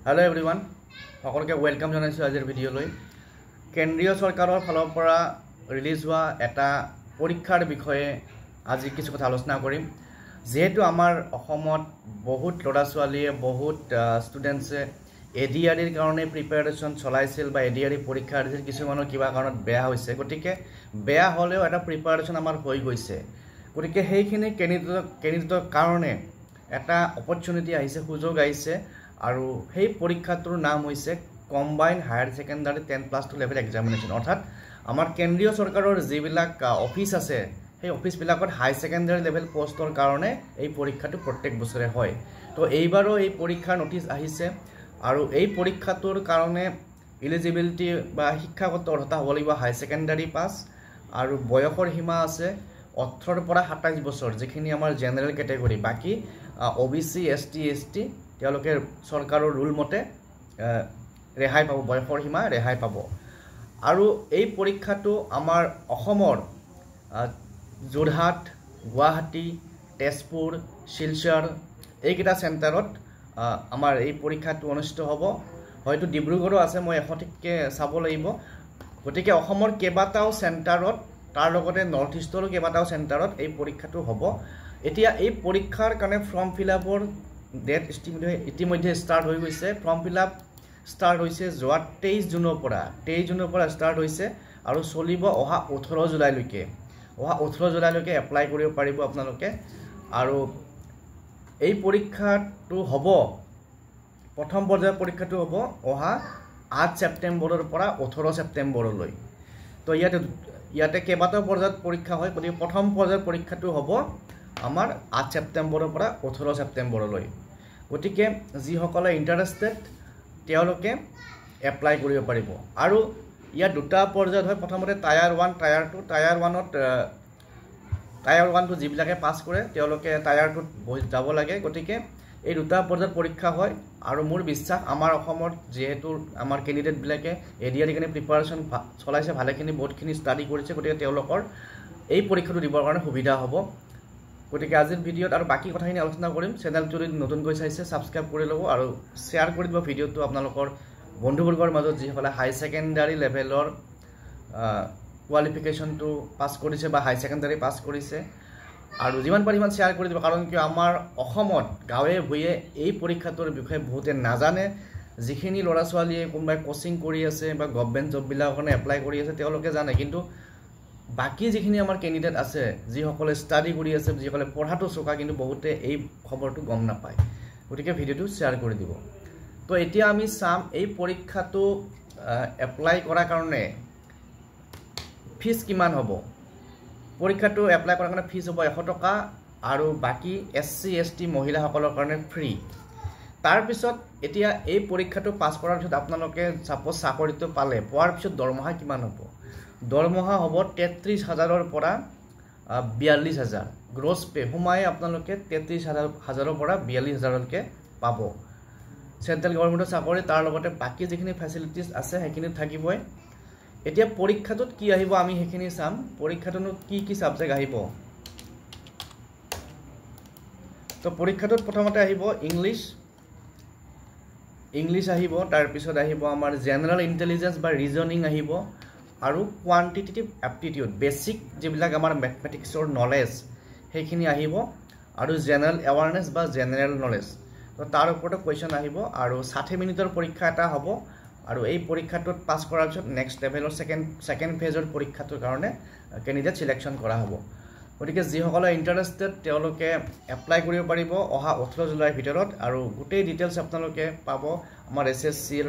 Hello everyone, সকলকে welcome জানাইছো আজিৰ ভিডিঅ'লৈ। কেন্দ্ৰীয় চৰকাৰৰ ফালৰ পৰা ৰিলিজ হোৱা এটা পৰীক্ষাৰ বিষয়ে আজি কিছু কথা আলোচনা কৰিম। যেহেতু আমাৰ অসমত বহুত ল'ৰা ছোৱালীয়ে বহুত ষ্টুডেন্টছে এডিআৰইৰ কাৰণে প্ৰিপাৰেচন চলাইছিল বা এডিআৰই পৰীক্ষা দিছিল, কিছুমানৰ কিবা কাৰণত বেয়া হৈছে, গতিকে বেয়া হ'লেও এটা প্ৰিপাৰেচন আমাৰ হৈ গৈছে। গতিকে সেইখিনি কেন্দ্ৰিত কাৰণে এটা অপৰচুনিটি আহিছে, সুযোগ আহিছে, আৰু সেই পৰীক্ষাটোৰ নাম হৈছে combine higher secondary 10+2 level examination. অৰ্থাৎ আমাৰ কেন্দ্ৰীয় চৰকাৰৰ যিবিলাক অফিচ আছে সেই অফিচবিলাকত হাই সেকেন্ডাৰী লেভেল পোষ্টৰ কাৰণে এই পৰীক্ষাটো প্ৰত্যেক বছৰে হয়। তো এইবাৰো এই পৰীক্ষাৰ নটিচ আহিছে, আৰু এই পৰীক্ষাটোৰ কাৰণে এলিজিবিলিটি বা শিক্ষাগত অৰ্হতা হ'ব লাগিব হাই সেকেন্ডাৰী পাছ, আৰু বয়সৰ সীমা আছে 18 পৰা 27 বছৰ, যিখিনি আমাৰ জেনেৰেল কেটেগৰী। বাকী OBC ST ST তেওঁলোকে চৰকাৰৰ ৰুল মতে ৰেহাই পাব, বয়সৰ সীমা ৰেহাই পাব। আৰু এই পৰীক্ষাটো আমাৰ অসমৰ যোৰহাট, গুৱাহাটী, তেজপুৰ, শিলচৰ এইকেইটা চেণ্টাৰত আমাৰ এই পৰীক্ষাটো অনুষ্ঠিত হ'ব। হয়তো ডিব্ৰুগড়ো আছে, মই সঠিককৈ চাব লাগিব। গতিকে অসমৰ কেইবাটাও চেণ্টাৰত, তাৰ লগতে নৰ্থ ইষ্টৰো কেইবাটাও চেণ্টাৰত এই পৰীক্ষাটো হ'ব। এতিয়া এই পৰীক্ষাৰ কাৰণে ফৰ্ম ফিল আপৰ ডেট ইতিমধ্যে ষ্টাৰ্ট হৈ গৈছে। ফৰ্ম ফিল আপ ষ্টাৰ্ট হৈছে যোৱা 23 জুনৰ পৰা ষ্টাৰ্ট হৈছে, আৰু চলিব অহা 18 জুলাইলৈকে। এপ্লাই কৰিব পাৰিব আপোনালোকে। আৰু এই পৰীক্ষাটো হ'ব, প্ৰথম পৰ্যায়ৰ পৰীক্ষাটো হ'ব অহা 8 ছেপ্টেম্বৰৰ পৰা 18 ছেপ্টেম্বৰলৈ। তো ইয়াতে কেইবাটাও পৰ্যায়ত পৰীক্ষা হয়, গতিকে প্ৰথম পৰ্যায়ৰ পৰীক্ষাটো হ'ব আমাৰ 8 ছেপ্টেম্বৰৰ পৰা 18 ছেপ্টেম্বৰলৈ। গতিকে যিসকলে ইণ্টাৰেষ্টেড তেওঁলোকে এপ্লাই কৰিব পাৰিব। আৰু ইয়াত দুটা পৰ্যায়ত হয়। প্ৰথমতে টায়াৰ 1, টায়াৰ 2। টায়াৰ 1টো যিবিলাকে পাছ কৰে তেওঁলোকে টায়াৰ 2ত যাব লাগে। গতিকে এই দুটা পৰ্যায়ত পৰীক্ষা হয়, আৰু মোৰ বিশ্বাস আমাৰ অসমত যিহেতু আমাৰ কেণ্ডিডেটবিলাকে এডিআৰই কাৰণে প্ৰিপাৰেশ্যন চলাইছে, ভালেখিনি বহুতখিনি ষ্টাডি কৰিছে, গতিকে তেওঁলোকৰ এই পৰীক্ষাটো দিবৰ কাৰণে সুবিধা হ'ব। গতিকে আজিৰ ভিডিঅ'ত আৰু বাকী কথাখিনি আলোচনা কৰিম। চেনেলটো যদি নতুনকৈ চাইছে ছাবস্ক্ৰাইব কৰি ল'ব, আৰু শ্বেয়াৰ কৰি দিব ভিডিঅ'টো আপোনালোকৰ বন্ধুবৰ্গৰ মাজত যিসকলে হাই ছেকেণ্ডাৰী লেভেলৰ কোৱালিফিকেশ্যনটো পাছ কৰিছে বা হাই ছেকেণ্ডাৰী পাছ কৰিছে। আৰু যিমান পাৰি সিমান শ্বেয়াৰ কৰি দিব, কাৰণ কিয় আমাৰ অসমত গাঁৱে ভূঞে এই পৰীক্ষাটোৰ বিষয়ে বহুতে নাজানে। যিখিনি ল'ৰা ছোৱালীয়ে কোনোবাই কোচিং কৰি আছে বা গভৰ্ণমেণ্ট জববিলাকৰ কাৰণে এপ্লাই কৰি আছে তেওঁলোকে জানে, কিন্তু বাকী যিখিনি আমাৰ কেণ্ডিডেট আছে, যিসকলে ষ্টাডি কৰি আছে, যিসকলে পঢ়াটো চোকা, কিন্তু বহুতে এই খবৰটো গম নাপায়। গতিকে ভিডিঅ'টো শ্বেয়াৰ কৰি দিব। তো এতিয়া আমি চাম এই পৰীক্ষাটো এপ্লাই কৰাৰ কাৰণে ফিজ কিমান হ'ব। পৰীক্ষাটো এপ্লাই কৰাৰ কাৰণে ফিজ হ'ব 100 টকা, আৰু বাকী SC ST মহিলাসকলৰ কাৰণে ফ্ৰী। তাৰপিছত এতিয়া এই পৰীক্ষাটো পাছ কৰাৰ পিছত আপোনালোকে ছাপ'জ চাকৰিটো পোৱাৰ পিছত দৰমহা কিমান হ'ব। দৰমহা হ'ব 33,000ৰ পৰা 42,000। গ্ৰছ পে সোমাই আপোনালোকে 33,000ৰ পৰা 42,000লৈকে পাব। চেণ্ট্ৰেল গভৰ্ণমেণ্টৰ চাকৰি, তাৰ লগতে বাকী যিখিনি ফেচিলিটিছ আছে সেইখিনি থাকিবই। এতিয়া পৰীক্ষাটোত কি আহিব আমি সেইখিনি চাম। পৰীক্ষাটোনো কি ছাবজেক্ট আহিব। তো পৰীক্ষাটোত প্ৰথমতে আহিব ইংলিছ আহিব, তাৰপিছত আহিব আমাৰ জেনেৰেল ইণ্টেলিজেঞ্চ বা ৰিজনিং আহিব, আৰু কোৱান্টিটেটিভ এপ্টিটিউড, বেছিক যিবিলাক আমাৰ মেথমেটিক্সৰ নলেজ সেইখিনি আহিব, আৰু জেনেৰেল এৱাৰনেছ বা জেনেৰেল নলেজ। তো তাৰ ওপৰতে কুৱেশ্যন আহিব, আৰু 60 মিনিটৰ পৰীক্ষা এটা হ'ব। আৰু এই পৰীক্ষাটোত পাছ কৰাৰ পিছত নেক্সট লেভেলৰ ছেকেণ্ড ফেজৰ পৰীক্ষাটোৰ কাৰণে কেণ্ডিডেট ছিলেকশ্যন কৰা হ'ব। গতিকে যিসকলে ইণ্টাৰেষ্টেড তেওঁলোকে এপ্লাই কৰিব পাৰিব অহা 18 জুলাইৰ ভিতৰত। আৰু গোটেই ডিটেইলছ আপোনালোকে পাব আমাৰ SSCৰ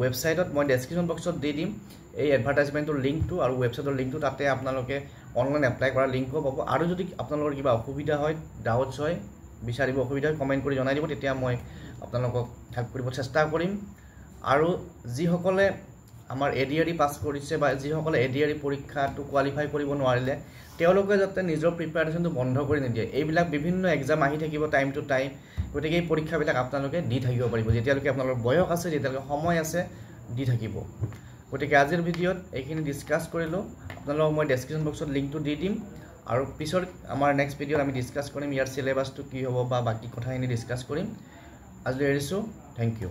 ৱেবছাইটত। মই ডেছক্ৰিপশ্যন বক্সত দি দিম এই এডভাৰটাইজমেণ্টৰ লিংকটো আৰু ৱেবছাইটৰ লিংকটো। তাতে আপোনালোকে অনলাইন এপ্লাই কৰাৰ লিংকো পাব। আৰু যদি আপোনালোকৰ কিবা অসুবিধা হয়, ডাউটছ হয়, বিচাৰিব অসুবিধা হয়, কমেণ্ট কৰি জনাই দিব, তেতিয়া মই আপোনালোকক হেল্প কৰিব চেষ্টা কৰিম। আৰু যিসকলে আমাৰ এডিআৰই পাছ কৰিছে বা যিসকলে এডিআৰই পৰীক্ষাটো কোৱালিফাই কৰিব নোৱাৰিলে, তেওঁলোকে যাতে নিজৰ প্ৰিপাৰেশ্যনটো বন্ধ কৰি নিদিয়ে। এইবিলাক বিভিন্ন এক্সাম আহি থাকিব টাইম টু টাইম, গতিকে এই পৰীক্ষাবিলাক আপোনালোকে দি থাকিব পাৰিব যেতিয়ালৈকে আপোনালোকৰ বয়স আছে, যেতিয়ালৈকে সময় আছে, দি থাকিব। গতিকে আজিৰ ভিডিঅ'ত এইখিনি ডিছকাছ কৰিলোঁ। আপোনালোকক মই ডেছক্ৰিপশ্যন বক্সত লিংকটো দি দিম, আৰু পিছৰ আমাৰ নেক্সট ভিডিঅ'ত আমি ডিছকাছ কৰিম ইয়াৰ চিলেবাছটো কি হ'ব বা বাকী কথাখিনি ডিছকাছ কৰিম। আজিলৈ এৰিছোঁ। Thank U.